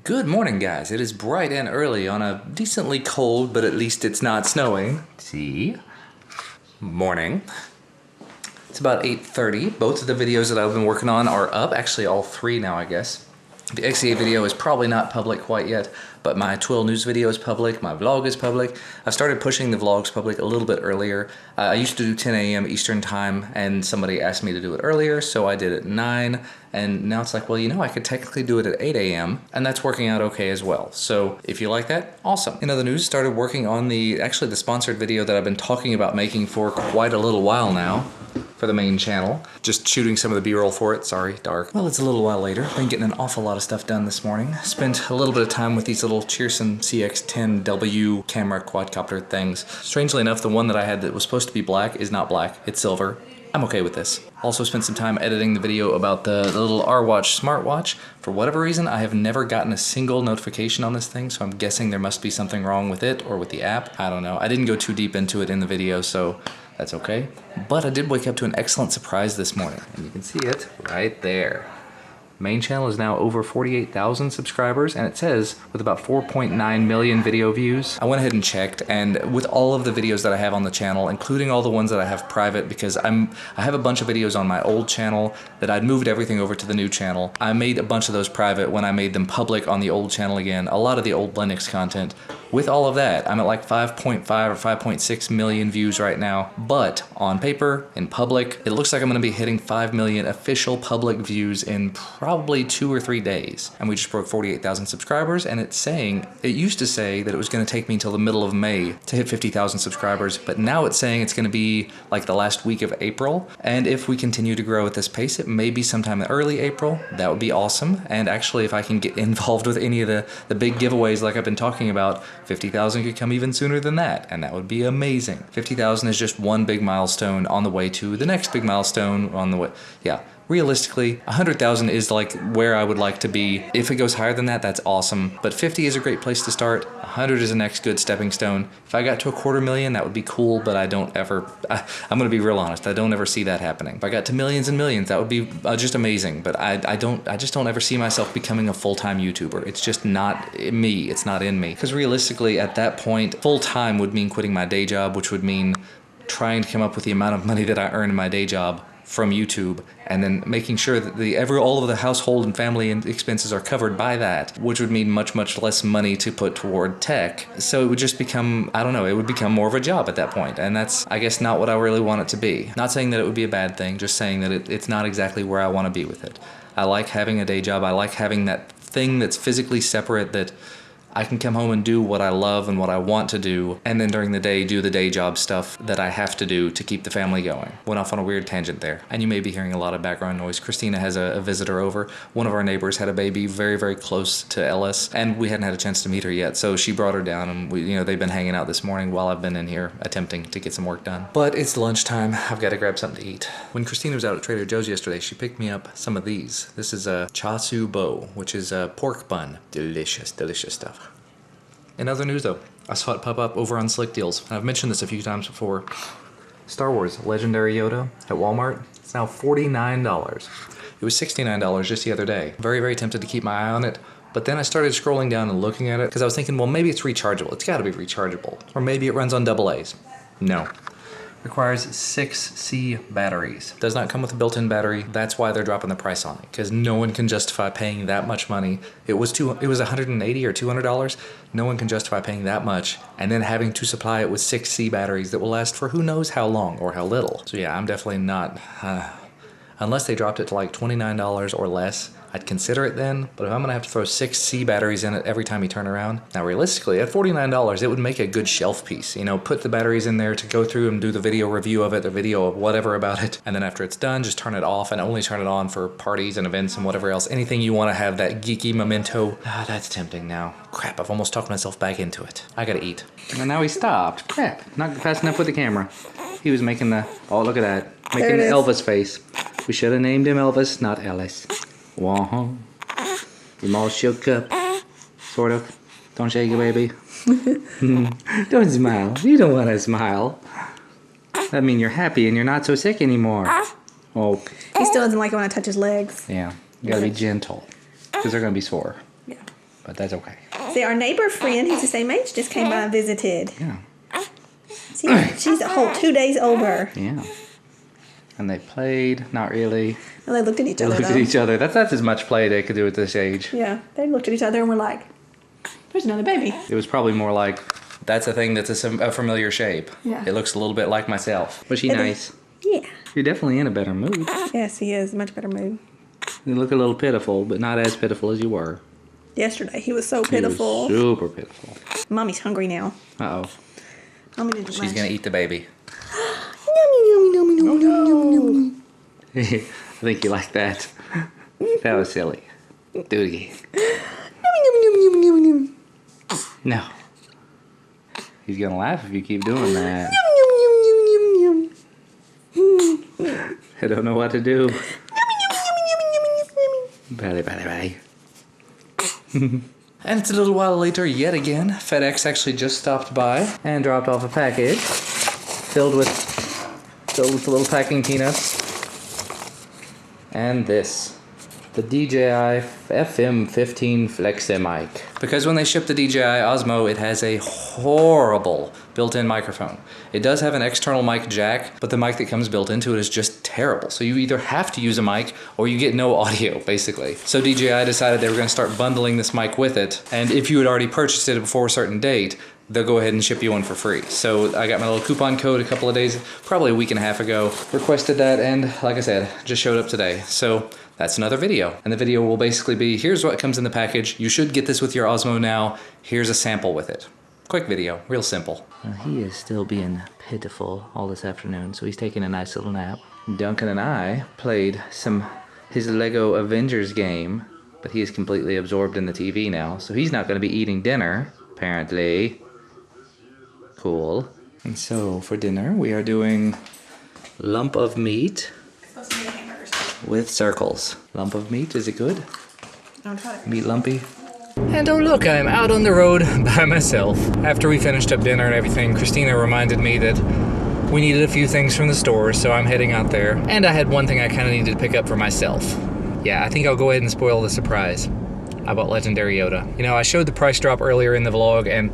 Good morning, guys. It is bright and early on a decently cold, but at least it's not snowing. See? Morning. It's about 8:30. Both of the videos that I've been working on are up. Actually, all three now, I guess. The XCA video is probably not public quite yet, but my Twill News video is public, my vlog is public. I started pushing the vlogs public a little bit earlier. I used to do 10 a.m. Eastern time, and somebody asked me to do it earlier, so I did it at 9, and now it's like, well, you know, I could technically do it at 8 a.m., and that's working out okay as well. So if you like that, awesome. In other news, started working on the sponsored video that I've been talking about making for quite a little while now. For the main channel. Just shooting some of the B-roll for it. Sorry, dark. Well, it's a little while later. Been getting an awful lot of stuff done this morning. Spent a little bit of time with these little Cheerson CX-10W camera quadcopter things. Strangely enough, the one that I had that was supposed to be black is not black. It's silver. I'm okay with this. Also spent some time editing the video about the little R-Watch smartwatch. For whatever reason, I have never gotten a single notification on this thing, so I'm guessing there must be something wrong with it or with the app. I don't know. I didn't go too deep into it in the video, so that's okay. But I did wake up to an excellent surprise this morning, and you can see it right there. Main channel is now over 48,000 subscribers, and it says with about 4.9 million video views. I went ahead and checked, and with all of the videos that I have on the channel, including all the ones that I have private, because I have a bunch of videos on my old channel that I'd moved everything over to the new channel. I made a bunch of those private when I made them public on the old channel again, a lot of the old Linux content. With all of that, I'm at like 5.5 or 5.6 million views right now, but on paper, in public, it looks like I'm gonna be hitting 5 million official public views in probably 2 or 3 days. And we just broke 48,000 subscribers, and it's saying, it used to say that it was gonna take me until the middle of May to hit 50,000 subscribers, but now it's saying it's gonna be like the last week of April. And if we continue to grow at this pace, it may be sometime in early April. That would be awesome. And actually, if I can get involved with any of the big giveaways like I've been talking about, 50,000 could come even sooner than that, and that would be amazing. 50,000 is just one big milestone on the way to the next big milestone on the way. Yeah, realistically, 100,000 is like where I would like to be. If it goes higher than that, that's awesome. But 50 is a great place to start. 100 is the next good stepping stone. If I got to 250,000, that would be cool, but I'm gonna be real honest, I don't ever see that happening. If I got to millions and millions, that would be just amazing, but I just don't ever see myself becoming a full-time YouTuber. It's just not me, it's not in me. Because realistically, at that point, full-time would mean quitting my day job, which would mean trying to come up with the amount of money that I earn in my day job from YouTube, and then making sure that all of the household and family expenses are covered by that, which would mean much, much less money to put toward tech. So it would just become, I don't know, it would become more of a job at that point, and that's, I guess, not what I really want it to be. Not saying that it would be a bad thing, just saying that it's not exactly where I want to be with it. I like having a day job, I like having that thing that's physically separate, that I can come home and do what I love and what I want to do, and then during the day do the day job stuff that I have to do to keep the family going. Went off on a weird tangent there. And you may be hearing a lot of background noise. Christina has a visitor over. One of our neighbors had a baby very, very close to Ellis, and we hadn't had a chance to meet her yet, so she brought her down, and they've been hanging out this morning while I've been in here attempting to get some work done. But it's lunchtime. I've got to grab something to eat. When Christina was out at Trader Joe's yesterday, she picked me up some of these. This is a cha su bo, which is a pork bun. Delicious, delicious stuff. In other news though, I saw it pop up over on Slick Deals. I've mentioned this a few times before. Star Wars Legendary Yoda at Walmart. It's now $49. It was $69 just the other day. Very, very tempted to keep my eye on it. But then I started scrolling down and looking at it because I was thinking, well, maybe it's rechargeable. It's got to be rechargeable. Or maybe it runs on AA's. No. Requires 6C batteries. Does not come with a built-in battery. That's why they're dropping the price on it, because no one can justify paying that much money. It was $180 or $200. No one can justify paying that much and then having to supply it with 6C batteries that will last for who knows how long or how little. So yeah, I'm definitely not, unless they dropped it to like $29 or less, I'd consider it then, but if I'm gonna have to throw 6C batteries in it every time you turn around, now realistically, at $49, it would make a good shelf piece. Put the batteries in there to go through and do the video review of it, the video of whatever about it, and then after it's done, just turn it off and only turn it on for parties and events and whatever else. Anything you wanna have that geeky memento. That's tempting now. Crap, I've almost talked myself back into it. I gotta eat. And now he stopped. Crap, not fast enough with the camera. He was making oh, look at that. Making the Elvis face. We should have named him Elvis, not Ellis. Wah-huh. You're all shook up. Sort of. Don't shake it, baby. Don't smile. You don't want to smile. That means you're happy and you're not so sick anymore. Oh. He still doesn't like it when I touch his legs. Yeah. You gotta be gentle. Because they're gonna be sore. Yeah. but that's okay. See, our neighbor friend, he's the same age, just came by and visited. Yeah. She's a whole 2 days older. Yeah. And they played, not really. And they looked at each other. They looked at each other. That's as much play they could do at this age. Yeah, they looked at each other and were like, there's another baby. It was probably more like, that's a thing that's a familiar shape. Yeah. It looks a little bit like myself. Was she nice? Yeah. You're definitely in a better mood. Yes, he is. Much better mood. You look a little pitiful, but not as pitiful as you were. Yesterday, he was so pitiful. He was super pitiful. Mommy's hungry now. Uh-oh. Mommy didn't She's going to eat the baby. I think you like that. That was silly. Do it again. No. He's going to laugh if you keep doing that. I don't know what to do. Belly, belly, belly. And it's a little while later yet again. FedEx actually just stopped by and dropped off a package filled with little packing peanuts. And this. The DJI FM15 Flexi mic. Because when they ship the DJI Osmo, it has a horrible built-in microphone. It does have an external mic jack, but the mic that comes built into it is just terrible. So you either have to use a mic or you get no audio, basically. So DJI decided they were going to start bundling this mic with it, and if you had already purchased it before a certain date, they'll go ahead and ship you one for free. So I got my little coupon code a couple of days, probably a week and a half ago, requested that, and like I said, just showed up today. So that's another video. And the video will basically be, here's what comes in the package. You should get this with your Osmo now. Here's a sample with it. Quick video, real simple. He is still being pitiful all this afternoon, so he's taking a nice little nap. Duncan and I played his Lego Avengers game, but he is completely absorbed in the TV now, so he's not going to be eating dinner, apparently. Cool. And so for dinner, we are doing lump of meat with circles. Lump of meat, is it good? Don't try it. Meat lumpy. And oh look, I'm out on the road by myself. After we finished up dinner and everything, Christina reminded me that we needed a few things from the store, so I'm heading out there. And I had one thing I kind of needed to pick up for myself. Yeah, I think I'll go ahead and spoil the surprise. I bought Legendary Yoda. You know, I showed the price drop earlier in the vlog, and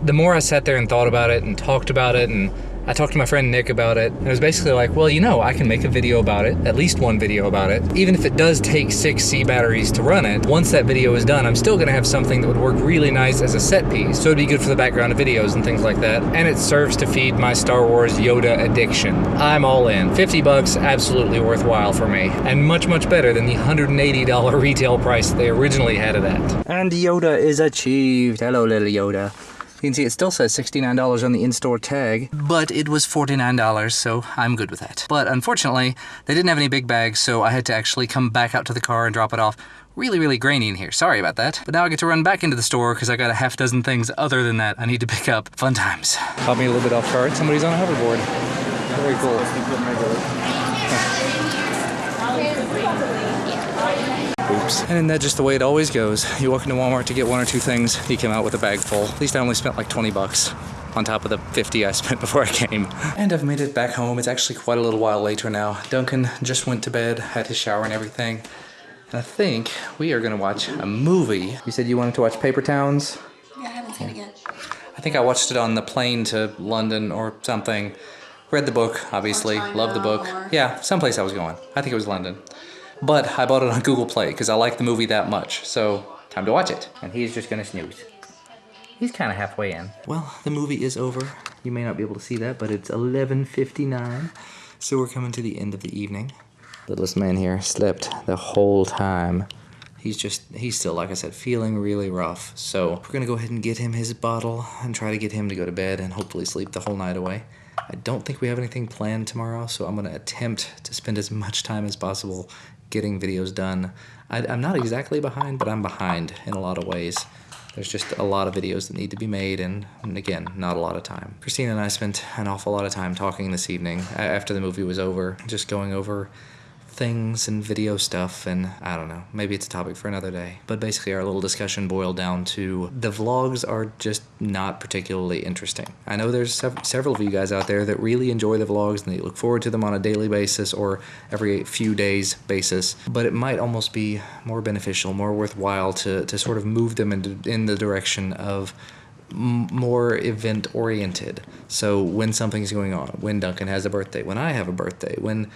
the more I sat there and thought about it and talked about it, and I talked to my friend Nick about it, and it was basically like, well, you know, I can make a video about it, at least one video about it. Even if it does take 6 C batteries to run it, once that video is done, I'm still gonna have something that would work really nice as a set piece. So it'd be good for the background of videos and things like that. And it serves to feed my Star Wars Yoda addiction. I'm all in. 50 bucks, absolutely worthwhile for me. And much, much better than the $180 retail price that they originally had it at. And Yoda is achieved. Hello, little Yoda. You can see it still says $69 on the in-store tag, but it was $49, so I'm good with that. But unfortunately, they didn't have any big bags, so I had to actually come back out to the car and drop it off. Really, really grainy in here. Sorry about that. But now I get to run back into the store because I got a half dozen things other than that I need to pick up. Fun times. Caught me a little bit off guard. Somebody's on a hoverboard. Very cool. Oops. And isn't that just the way it always goes? You walk into Walmart to get 1 or 2 things, you come out with a bag full. At least I only spent like 20 bucks on top of the 50 I spent before I came. And I've made it back home. It's actually quite a little while later now. Duncan just went to bed, had his shower and everything. And I think we are gonna watch a movie. You said you wanted to watch Paper Towns? Yeah, I haven't seen it yet. I think I watched it on the plane to London or something. Read the book, obviously. Loved the book. Yeah, someplace I was going. I think it was London. But I bought it on Google Play because I like the movie that much. So, time to watch it. And he's just gonna snooze. He's kind of halfway in. Well, the movie is over. You may not be able to see that, but it's 11:59. So we're coming to the end of the evening. Littlest man here slept the whole time. He's still, like I said, feeling really rough. So we're gonna go ahead and get him his bottle and try to get him to go to bed and hopefully sleep the whole night away. I don't think we have anything planned tomorrow, so I'm gonna attempt to spend as much time as possible getting videos done. I'm not exactly behind, but I'm behind in a lot of ways. There's just a lot of videos that need to be made, and again, not a lot of time. Christina and I spent an awful lot of time talking this evening after the movie was over, just going over things and video stuff, and I don't know, maybe it's a topic for another day. But basically our little discussion boiled down to the vlogs are just not particularly interesting. I know there's several of you guys out there that really enjoy the vlogs and they look forward to them on a daily basis or every few days basis, but it might almost be more beneficial, more worthwhile to sort of move them in the direction of more event oriented. So when something's going on, when Duncan has a birthday, when I have a birthday, when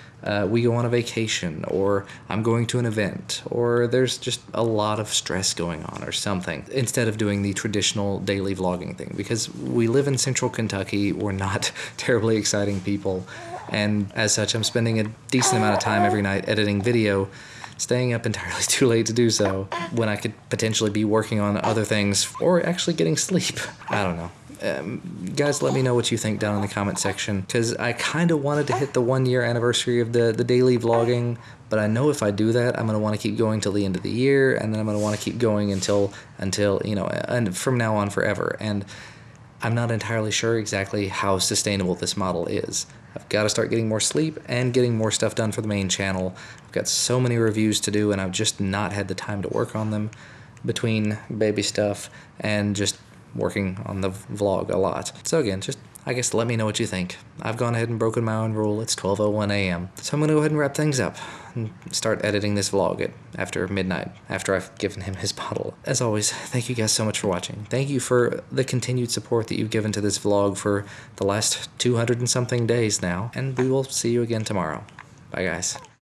we go on a vacation, or I'm going to an event, or there's just a lot of stress going on or something, instead of doing the traditional daily vlogging thing, because we live in central Kentucky, we're not terribly exciting people, and as such I'm spending a decent amount of time every night editing video, staying up entirely too late to do so, when I could potentially be working on other things or actually getting sleep. I don't know. Guys, let me know what you think down in the comment section, because I kind of wanted to hit the 1 year anniversary of the daily vlogging, but I know if I do that, I'm going to want to keep going till the end of the year, and then I'm going to want to keep going until you know, and from now on forever. And I'm not entirely sure exactly how sustainable this model is. I've got to start getting more sleep and getting more stuff done for the main channel. I've got so many reviews to do, and I've just not had the time to work on them between baby stuff and just working on the vlog a lot. So again, just, I guess, let me know what you think. I've gone ahead and broken my own rule. It's 12:01 a.m. So I'm going to go ahead and wrap things up and start editing this vlog after midnight, after I've given him his bottle. As always, thank you guys so much for watching. Thank you for the continued support that you've given to this vlog for the last 200 and something days now, and we will see you again tomorrow. Bye, guys.